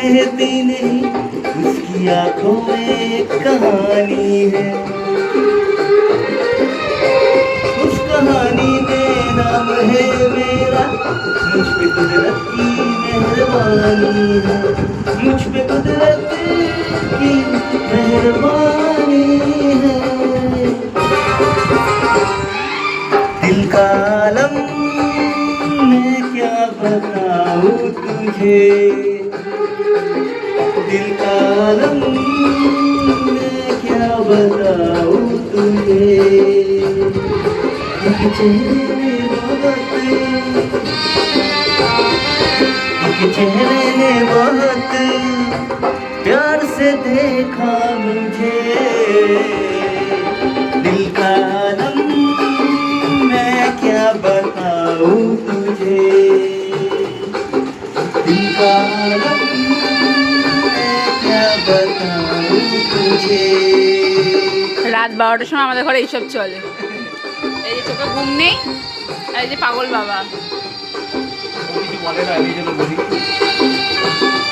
कहती नहीं, उसकी आंखों में एक कहानी है। उस कहानी में नाम है मेरा, मुझ पे कुदरत की मेहरबानी है, मुझ पे कुदरत की मेहरबानी है। दिल का आलम मैं क्या बताऊं तुझे, दिल का आलम मैं क्या बताऊं तुझे। एक चेहरे ने बहुत, एक चेहरे ने बहुत प्यार से देखा मुझे। दिल का आलम मैं क्या बताऊं तुझे, दिल का आलम मैं क्या बताऊं तुझे। রাত 12টার সময় আমাদের ঘরে এইসব চলে। এই যে চোখে ঘুম নেই, আর এই যে পাগল বাবা। কিছু বলে না, এই জন্য বলি।